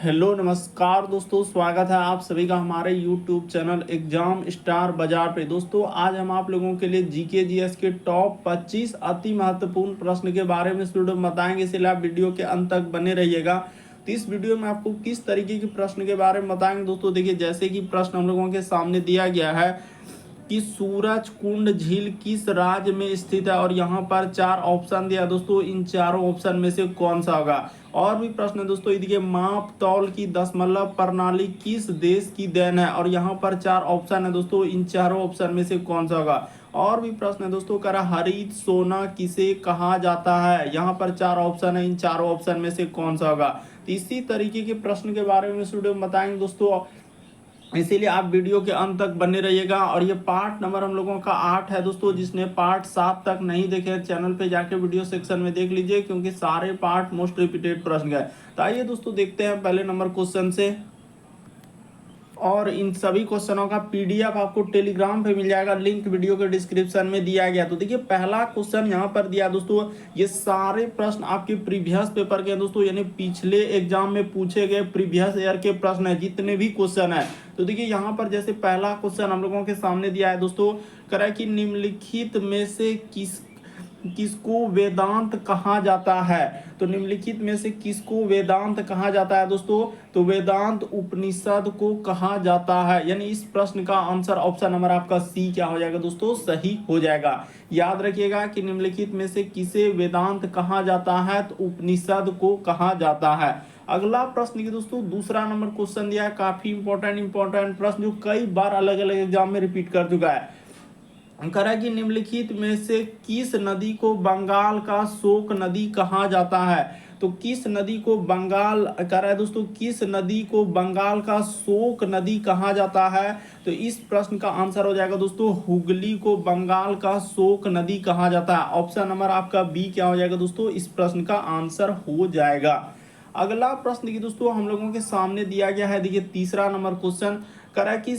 Hello नमस्कार दोस्तों, स्वागत है आप सभी का हमारे यूट्यूब चैनल एग्जाम स्टार बाजार पे। दोस्तों आज हम आप लोगों के लिए जीके जीएस के टॉप 25 अति महत्वपूर्ण प्रश्न के बारे में इस वीडियो में बताएंगे, इसलिए आप वीडियो के अंत तक बने रहिएगा। तो इस वीडियो में आपको किस तरीके के प्रश्न के बारे में बताएंगे दोस्तों, देखिए जैसे कि प्रश्न हम लोगों के सामने दिया गया है कि सूरज कुंड झील किस राज्य में स्थित है, और यहाँ पर 4 ऑप्शन दिया दोस्तों, इन चारों ऑप्शन में से कौन सा होगा। और भी प्रश्न है दोस्तों, देखिए माप तौल की दशमलव प्रणाली किस देश की देन है, और यहाँ पर 4 ऑप्शन है दोस्तों, इन चारों ऑप्शन में से कौन सा होगा। और भी प्रश्न है दोस्तों, करा हरित सोना किसे कहा जाता है, यहाँ पर 4 ऑप्शन है, इन चारों ऑप्शन में से कौन सा होगा। तो इसी तरीके के प्रश्न के बारे में इस वीडियो में बताएंगे दोस्तों, इसीलिए आप वीडियो के अंत तक बने रहिएगा। और ये पार्ट नंबर हम लोगों का 8 है दोस्तों, जिसने पार्ट 7 तक नहीं देखे चैनल पे जाके वीडियो सेक्शन में देख लीजिए, क्योंकि सारे पार्ट मोस्ट रिपीटेड प्रश्न गए। तो आइए दोस्तों देखते हैं पहले नंबर क्वेश्चन से, और इन सभी क्वेश्चनों का पीडीएफ आपको टेलीग्राम पे मिल जाएगा, लिंक वीडियो के डिस्क्रिप्शन में दिया गया। तो देखिए पहला क्वेश्चन यहाँ पर दिया दोस्तों, ये सारे प्रश्न आपके प्रीवियस पेपर के दोस्तों, यानी पिछले एग्जाम में पूछे गए प्रीवियस ईयर के प्रश्न है, जितने भी क्वेश्चन है। तो देखिए यहाँ पर जैसे पहला क्वेश्चन हम लोगों के सामने दिया है दोस्तों, कह कि निम्नलिखित में से किसको वेदांत कहा जाता है। तो निम्नलिखित में से किसको वेदांत कहा जाता है दोस्तों, तो वेदांत उपनिषद को कहा जाता है। यानी इस प्रश्न का आंसर ऑप्शन नंबर आपका सी क्या हो जाएगा दोस्तों, सही हो जाएगा। याद रखिएगा कि निम्नलिखित में से किसे वेदांत कहा जाता है, तो उपनिषद को कहा जाता है। अगला प्रश्न की दोस्तों दूसरा नंबर क्वेश्चन दिया है, काफी इंपॉर्टेंट प्रश्न जो कई बार अलग अलग एग्जाम में रिपीट कर चुका है। करा कि निम्नलिखित में से किस नदी को बंगाल का शोक नदी कहा जाता है। तो किस नदी को बंगाल कह रहा है दोस्तों, किस नदी को बंगाल का शोक नदी कहा जाता है। तो इस प्रश्न का आंसर हो जाएगा दोस्तों, हुगली को बंगाल का शोक नदी कहा जाता है। ऑप्शन नंबर आपका बी क्या हो जाएगा दोस्तों, इस प्रश्न का आंसर हो जाएगा। अगला प्रश्न की दोस्तों हम लोगों के सामने दिया गया है, देखिए तीसरा नंबर क्वेश्चन, करा कि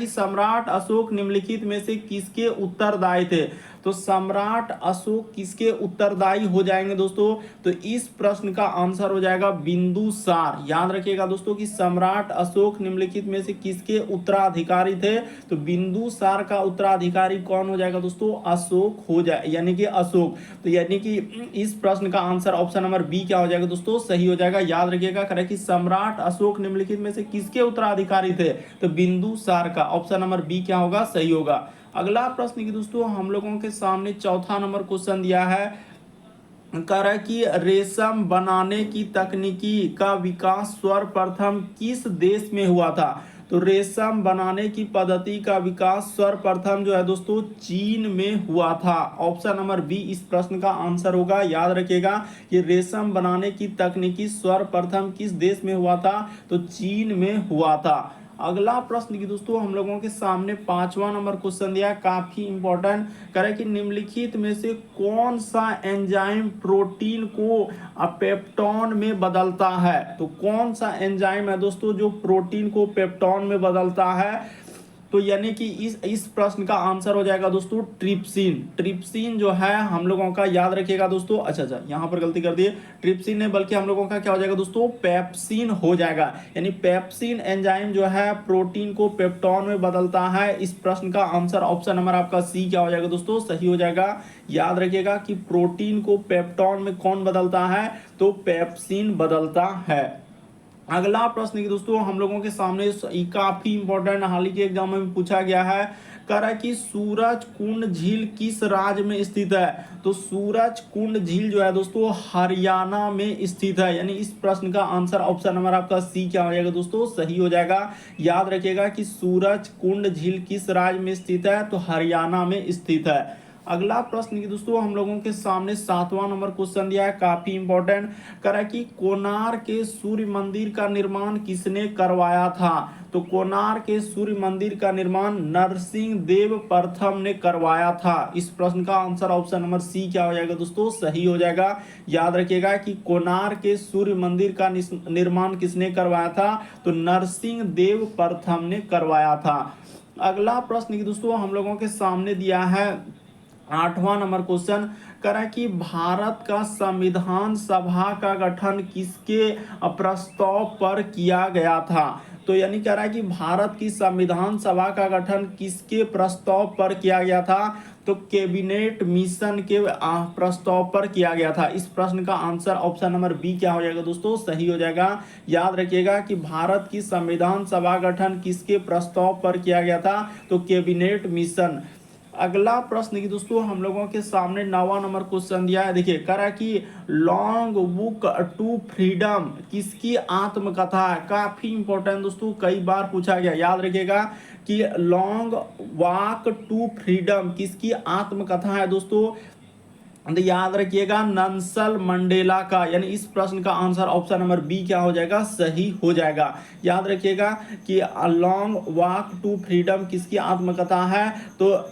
सम्राट अशोक निम्नलिखित में से किसके उत्तरदायी थे। तो सम्राट अशोक किसके उत्तरदायी हो जाएंगे दोस्तों, तो इस प्रश्न का आंसर हो जाएगा बिंदुसार। याद रखिएगा दोस्तों कि सम्राट अशोक निम्नलिखित में से किसके उत्तराधिकारी थे, तो बिंदुसार का उत्तराधिकारी कौन हो जाएगा दोस्तों, अशोक हो जाए, यानी कि अशोक। तो यानी कि इस प्रश्न का आंसर ऑप्शन नंबर बी क्या हो जाएगा दोस्तों, सही हो जाएगा। याद रखिएगा करेक्ट कि सम्राट अशोक निम्नलिखित में से किसके उत्तराधिकारी थे, तो बिंदुसार का। ऑप्शन नंबर बी क्या होगा, सही होगा। अगला प्रश्न की दोस्तों हम लोगों के सामने चौथा नंबर क्वेश्चन दिया है, कह रहा है कि रेशम बनाने की तकनीकी का विकास सर्वप्रथम किस देश में हुआ था। तो रेशम बनाने की पद्धति का विकास सर्वप्रथम जो है दोस्तों चीन में हुआ था। ऑप्शन नंबर बी इस प्रश्न का आंसर होगा। याद रखिएगा कि रेशम बनाने की तकनीकी सर्वप्रथम किस देश में हुआ था, तो चीन में हुआ था। अगला प्रश्न की दोस्तों हम लोगों के सामने पांचवा नंबर क्वेश्चन दिया, काफी इंपॉर्टेंट, करे कि निम्नलिखित में से कौन सा एंजाइम प्रोटीन को पेप्टोन में बदलता है। तो कौन सा एंजाइम है दोस्तों जो प्रोटीन को पेप्टोन में बदलता है, तो यानी कि इस प्रश्न का आंसर हो जाएगा दोस्तों ट्रिप्सिन। ट्रिप्सिन जो है हम लोगों का, याद रखिएगा दोस्तों, अच्छा यहाँ पर गलती कर दिए, ट्रिप्सिन है बल्कि हम लोगों का क्या हो जाएगा दोस्तों, पेप्सिन हो जाएगा। यानी पेप्सिन एंजाइम जो है प्रोटीन को पेप्टोन में बदलता है। इस प्रश्न का आंसर ऑप्शन नंबर आपका सी क्या हो जाएगा दोस्तों, सही हो जाएगा। याद रखिएगा कि प्रोटीन को पेप्टोन में कौन बदलता है, तो पेप्सिन बदलता है। अगला प्रश्न की दोस्तों हम लोगों के सामने काफी इंपॉर्टेंट, हाल ही के एग्जाम में पूछा गया है, कह रहा है कि सूरज कुंड झील किस राज्य में स्थित है। तो सूरज कुंड झील जो है दोस्तों हरियाणा में स्थित है। यानी इस प्रश्न का आंसर ऑप्शन नंबर आपका सी क्या हो जाएगा दोस्तों, सही हो जाएगा। याद रखिएगा कि सूरज कुंड झील किस राज्य में स्थित है, तो हरियाणा में स्थित है। अगला प्रश्न की दोस्तों हम लोगों के सामने सातवां नंबर क्वेश्चन दिया है, काफी इंपॉर्टेंट, करा कि कोणार्क के सूर्य मंदिर का निर्माण किसने करवाया था। तो कोणार्क के सूर्य मंदिर का निर्माण नरसिंह देव प्रथम ने करवाया था। इस प्रश्न का आंसर ऑप्शन नंबर सी क्या हो जाएगा दोस्तों, सही हो जाएगा। याद रखिएगा कि कोणार्क के सूर्य मंदिर का निर्माण किसने करवाया था, तो नरसिंह देव प्रथम ने करवाया था। अगला प्रश्न की दोस्तों हम लोगों के सामने दिया है, 8वां नंबर क्वेश्चन करा कि भारत का संविधान सभा का गठन किसके प्रस्ताव पर किया गया था। तो यानी कह रहा है कि भारत की संविधान सभा का गठन किसके प्रस्ताव पर किया गया था। तो कैबिनेट मिशन के प्रस्ताव पर किया गया था। इस प्रश्न का आंसर ऑप्शन नंबर बी क्या हो जाएगा दोस्तों, सही हो जाएगा। याद रखिएगा कि भारत की संविधान सभा गठन किसके प्रस्ताव पर किया गया था, तो कैबिनेट मिशन। अगला प्रश्न की दोस्तों हम लोगों के सामने 9वां नंबर क्वेश्चन दिया है। देखिए कह रहा है कि लॉन्ग बुक टू फ्रीडम किसकी आत्मकथा है। काफी इंपॉर्टेंट दोस्तों, कई बार पूछा गया। याद रखिएगा कि लॉन्ग वॉक टू फ्रीडम किसकी आत्मकथा है दोस्तों। तो याद रखिएगा नेल्सन मंडेला का, यानी इस प्रश्न का आंसर ऑप्शन नंबर बी क्या हो जाएगा, सही हो जाएगा। याद रखिएगा कि लॉन्ग वॉक टू फ्रीडम किसकी आत्मकथा है, तो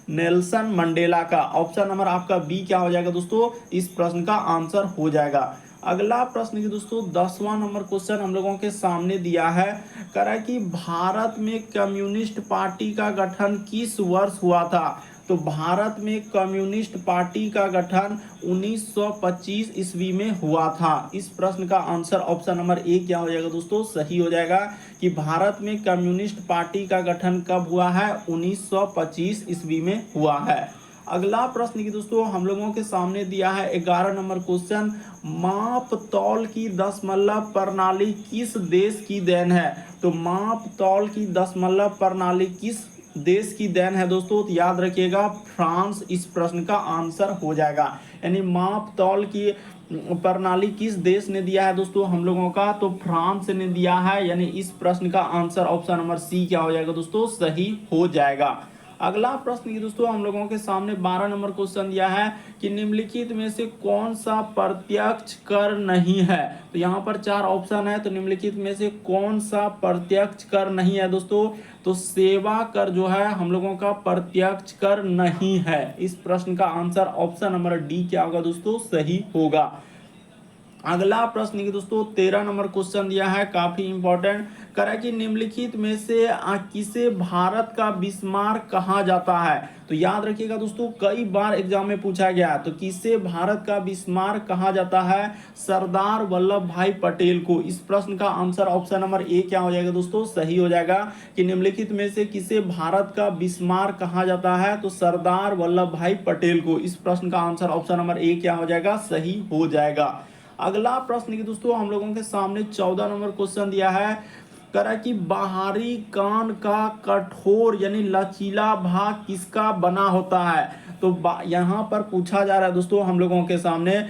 नेल्सन मंडेला का। ऑप्शन नंबर आपका बी क्या हो जाएगा दोस्तों, इस प्रश्न का आंसर हो जाएगा। अगला प्रश्न की दोस्तों 10वां नंबर क्वेश्चन हम लोगों के सामने दिया है। कह रहा है कि भारत में कम्युनिस्ट पार्टी का गठन किस वर्ष हुआ था। तो भारत में कम्युनिस्ट पार्टी का गठन 1925 ईस्वी में हुआ था। इस प्रश्न का आंसर ऑप्शन नंबर ए क्या हो जाएगा दोस्तों, सही हो जाएगा कि भारत में कम्युनिस्ट पार्टी का गठन कब हुआ है, 1925 ईस्वी में हुआ है। अगला प्रश्न की दोस्तों हम लोगों के सामने दिया है 11 नंबर क्वेश्चन, माप तौल की दशमलव प्रणाली किस देश की देन है। तो माप तौल की दशमलव प्रणाली किस देश की देन है दोस्तों, तो याद रखिएगा फ्रांस इस प्रश्न का आंसर हो जाएगा। यानी माप तौल की प्रणाली किस देश ने दिया है दोस्तों हम लोगों का, तो फ्रांस ने दिया है। यानी इस प्रश्न का आंसर ऑप्शन नंबर सी क्या हो जाएगा दोस्तों, सही हो जाएगा। अगला प्रश्न की दोस्तों हम लोगों के सामने 12 नंबर क्वेश्चन दिया है कि निम्नलिखित में से कौन सा प्रत्यक्ष कर नहीं है। तो यहाँ पर 4 ऑप्शन है, तो निम्नलिखित में से कौन सा प्रत्यक्ष कर नहीं है दोस्तों, तो सेवा कर जो है हम लोगों का प्रत्यक्ष कर नहीं है। इस प्रश्न का आंसर ऑप्शन नंबर डी क्या होगा दोस्तों, सही होगा। अगला प्रश्न की दोस्तों 13 नंबर क्वेश्चन दिया है, काफी इंपॉर्टेंट। करा कि निम्नलिखित में से किसे भारत का बिस्मार्क कहा जाता है। तो याद रखिएगा दोस्तों कई बार एग्जाम में पूछा गया है, तो किसे भारत का बिस्मार्क कहा जाता है, सरदार वल्लभ भाई पटेल को। इस प्रश्न का आंसर ऑप्शन नंबर ए क्या हो जाएगा दोस्तों, सही हो जाएगा कि निम्नलिखित में से किसे भारत का बिस्मार्क कहा जाता है, तो सरदार वल्लभ भाई पटेल को। इस प्रश्न का आंसर ऑप्शन नंबर ए क्या हो जाएगा, सही हो जाएगा। अगला प्रश्न की दोस्तों हम लोगों के सामने 14 नंबर क्वेश्चन दिया है। करा कि बाहरी कान का कठोर यानी लचीला भाग किसका बना होता है। तो यहाँ पर पूछा जा रहा है दोस्तों हम लोगों के सामने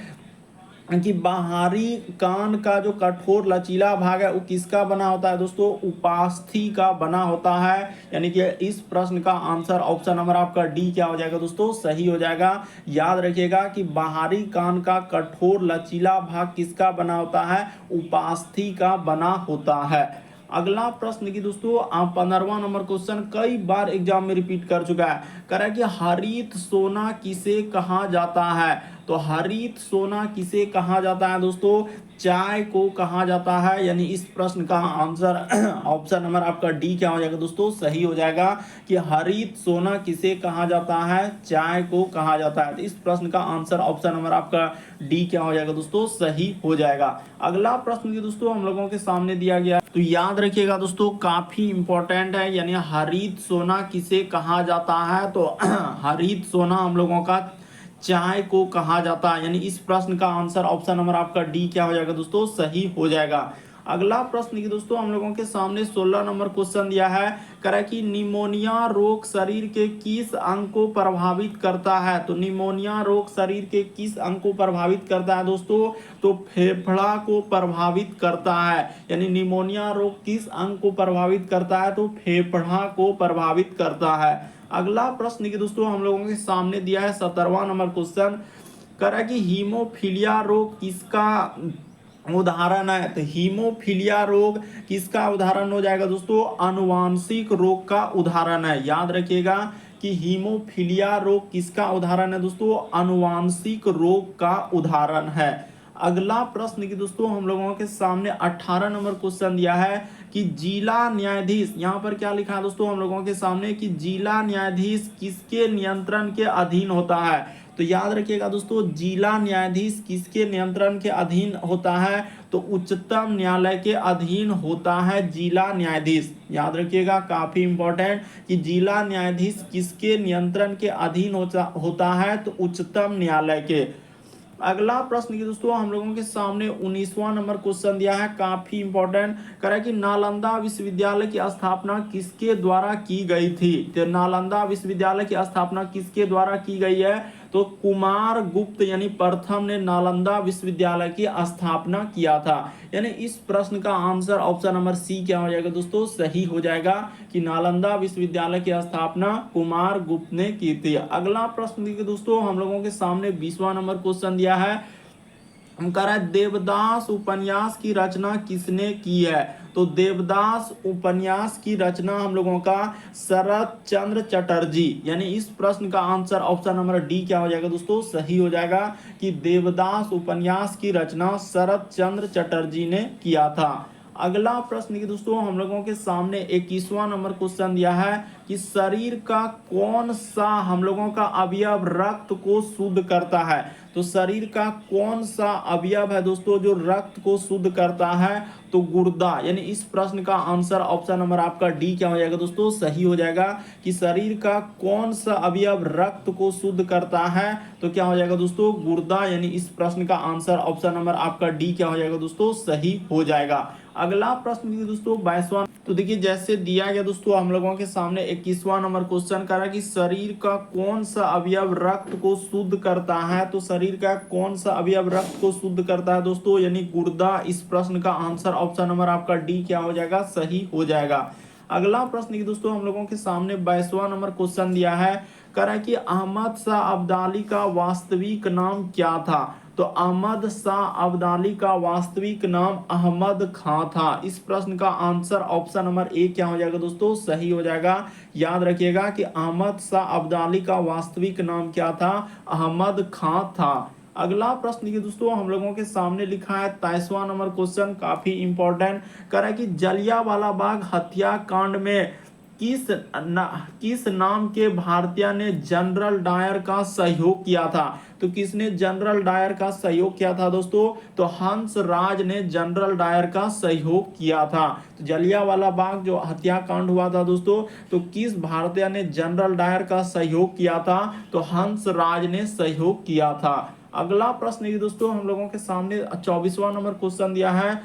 कि बाहरी कान का जो कठोर लचीला भाग है वो किसका बना होता है दोस्तों, उपास्थि का बना होता है। यानी कि इस प्रश्न का आंसर ऑप्शन नंबर आपका डी क्या हो जाएगा दोस्तों, सही हो जाएगा। याद रखिएगा कि बाहरी कान का कठोर लचीला भाग किसका बना होता है, उपास्थि का बना होता है। अगला प्रश्न की दोस्तों 15वां नंबर क्वेश्चन कई बार एग्जाम में रिपीट कर चुका है। कह रहा है कि हरित सोना किसे कहा जाता है। तो हरित सोना किसे कहा जाता है दोस्तों, चाय को कहा जाता है। यानी इस प्रश्न का आंसर ऑप्शन नंबर आपका डी क्या हो जाएगा दोस्तों, सही हो जाएगा कि हरित सोना किसे कहा जाता है, चाय को कहा जाता है। तो इस प्रश्न का आंसर ऑप्शन नंबर आपका डी क्या हो जाएगा दोस्तों, सही हो जाएगा। अगला प्रश्न की दोस्तों हम लोगों के सामने दिया गया, तो याद रखिएगा दोस्तों काफी इंपॉर्टेंट है। यानी हरित सोना किसे कहा जाता है, तो हरित सोना हम लोगों का चाय को कहा जाता है। यानी इस प्रश्न का आंसर ऑप्शन नंबर आपका डी क्या हो जाएगा दोस्तों, सही हो जाएगा। अगला प्रश्न की दोस्तों हम लोगों के सामने 16 नंबर क्वेश्चन दिया है। कह कि निमोनिया रोग शरीर के किस अंग को प्रभावित करता है। तो निमोनिया रोग शरीर के किस अंग को प्रभावित करता है दोस्तों, तो फेफड़ा को प्रभावित करता है। यानी निमोनिया रोग किस अंग को प्रभावित करता है, तो फेफड़ा को प्रभावित करता है। अगला प्रश्न की दोस्तों हम लोगों के सामने दिया है 17वां नंबर क्वेश्चन। कह रहा है कि हीमोफीलिया रोग किसका उदाहरण है। तो हीमोफीलिया रोग किसका उदाहरण हो जाएगा दोस्तों, आनुवांशिक रोग का उदाहरण है। याद रखिएगा कि हीमोफीलिया रोग किसका उदाहरण है दोस्तों, आनुवांशिक रोग का उदाहरण है। अगला प्रश्न की दोस्तों हम लोगों के सामने 18 नंबर क्वेश्चन दिया है कि जिला न्यायाधीश, यहाँ पर क्या लिखा है दोस्तों हम लोगों के सामने कि जिला न्यायाधीश किसके नियंत्रण के अधीन होता है। तो याद रखिएगा दोस्तों, जिला न्यायाधीश किसके नियंत्रण के अधीन होता है, तो उच्चतम न्यायालय के अधीन होता है जिला न्यायाधीश। याद रखिएगा, काफी इंपॉर्टेंट कि जिला न्यायाधीश किसके नियंत्रण के अधीन होता है, तो उच्चतम न्यायालय के। अगला प्रश्न की दोस्तों हम लोगों के सामने 19वां नंबर क्वेश्चन दिया है, काफी इंपॉर्टेंट, कह रहा है कि नालंदा विश्वविद्यालय की स्थापना किसके द्वारा की गई थी। तो नालंदा विश्वविद्यालय की स्थापना किसके द्वारा की गई है, तो कुमार गुप्त यानी प्रथम ने नालंदा विश्वविद्यालय की स्थापना किया था। यानी इस प्रश्न का आंसर ऑप्शन नंबर सी क्या हो जाएगा दोस्तों, सही हो जाएगा कि नालंदा विश्वविद्यालय की स्थापना कुमार गुप्त ने की थी। अगला प्रश्न देखिए दोस्तों हम लोगों के सामने 20वां नंबर क्वेश्चन दिया है, कह रहा है देवदास उपन्यास की रचना किसने की है। तो देवदास उपन्यास की रचना हम लोगों का शरत चंद्र चटर्जी, यानी इस प्रश्न का आंसर ऑप्शन नंबर डी क्या हो जाएगा दोस्तों, सही हो जाएगा कि देवदास उपन्यास की रचना शरत चंद्र चटर्जी ने किया था। अगला प्रश्न की दोस्तों हम लोगों के सामने 21वां नंबर क्वेश्चन दिया है कि शरीर का कौन सा हम लोगों का अवयव रक्त को शुद्ध करता है। तो शरीर का कौन सा अवयव है दोस्तों जो रक्त को शुद्ध करता है, तो गुर्दा। यानी इस प्रश्न का आंसर ऑप्शन नंबर आपका डी क्या हो जाएगा दोस्तों, सही हो जाएगा कि शरीर का कौन सा अवयव रक्त को शुद्ध करता है, तो क्या हो जाएगा दोस्तों, गुर्दा। यानी इस प्रश्न का आंसर ऑप्शन नंबर आपका डी क्या हो जाएगा दोस्तों, सही हो जाएगा। अगला प्रश्न दोस्तों 22वां, तो देखिए जैसे दिया गया दोस्तों हम लोगों के सामने 21वां नंबर क्वेश्चन कर रहा है कि शरीर का कौन सा अवयव रक्त को शुद्ध करता है। तो शरीर का कौन सा अवयव रक्त को शुद्ध करता है दोस्तों, यानी गुर्दा। इस प्रश्न का आंसर ऑप्शन नंबर आपका डी क्या हो जाएगा, सही हो जाएगा। अगला प्रश्न की दोस्तों हम लोगों के सामने 22वां नंबर क्वेश्चन दिया है, कह रहा है कि अहमद शाह अब्दाली का वास्तविक नाम क्या था। तो अहमद शाह अब्दाली का वास्तविक नाम अहमद खां था। इस प्रश्न का आंसर ऑप्शन नंबर ए क्या हो जाएगा दोस्तों, सही हो जाएगा। याद रखिएगा कि अहमद शाह अब्दाली का वास्तविक नाम क्या था, अहमद खां था। अगला प्रश्न की दोस्तों हम लोगों के सामने लिखा है 23वां नंबर क्वेश्चन, काफी इंपॉर्टेंट, कह रहा है कि जलियांवाला बाग हत्याकांड में किस नाम के भारतीय ने जनरल डायर का सहयोग किया था। तो किसने जनरल डायर का सहयोग किया था दोस्तों, तो हंस राज ने जनरल डायर का सहयोग किया था। तो जलियांवाला बाग जो हत्याकांड हुआ था दोस्तों, तो किस भारतीय ने जनरल डायर का सहयोग किया था, तो हंस राज ने सहयोग किया था। अगला प्रश्न ये दोस्तों हम लोगों के सामने 24वां नंबर क्वेश्चन दिया है,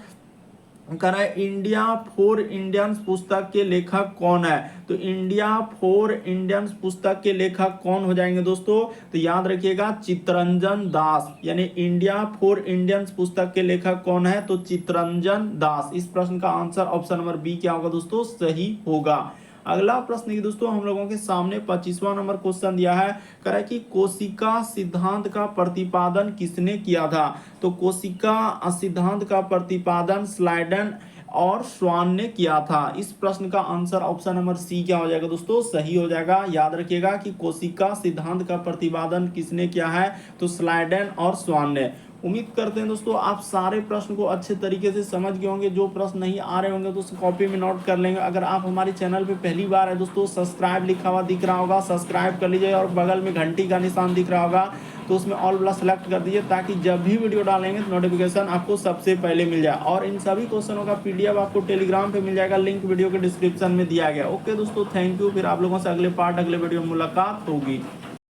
कह रहा है इंडिया फॉर इंडियंस पुस्तक के लेखक कौन है। तो इंडिया फॉर इंडियंस पुस्तक के लेखक कौन हो जाएंगे दोस्तों, तो याद रखिएगा चित्तरंजन दास। यानी इंडिया फॉर इंडियंस पुस्तक के लेखक कौन है, तो चित्तरंजन दास। इस प्रश्न का आंसर ऑप्शन नंबर बी क्या होगा दोस्तों, सही होगा। अगला प्रश्न दोस्तों हम लोगों के सामने 25वां नंबर क्वेश्चन दिया है, कह रहा है कि कोशिका सिद्धांत का प्रतिपादन किसने किया था। तो कोशिका सिद्धांत का प्रतिपादन स्लाइडन और स्वान ने किया था। इस प्रश्न का आंसर ऑप्शन नंबर सी क्या हो जाएगा दोस्तों, सही हो जाएगा। याद रखिएगा कि कोशिका सिद्धांत का प्रतिपादन किसने किया है, तो स्लाइडन और स्वान ने। उम्मीद करते हैं दोस्तों आप सारे प्रश्न को अच्छे तरीके से समझ गए होंगे। जो प्रश्न नहीं आ रहे होंगे तो उसे कॉपी में नोट कर लेंगे। अगर आप हमारे चैनल पे पहली बार है दोस्तों, सब्सक्राइब लिखा हुआ दिख रहा होगा, सब्सक्राइब कर लीजिए और बगल में घंटी का निशान दिख रहा होगा तो उसमें ऑल वाला सेलेक्ट कर दीजिए, ताकि जब भी वीडियो डालेंगे तो नोटिफिकेशन आपको सबसे पहले मिल जाए। और इन सभी क्वेश्चनों का पीडीएफ आपको टेलीग्राम पे मिल जाएगा, लिंक वीडियो के डिस्क्रिप्शन में दिया गया। ओके दोस्तों, थैंक यू। फिर आप लोगों से अगले पार्ट अगले वीडियो में मुलाकात होगी।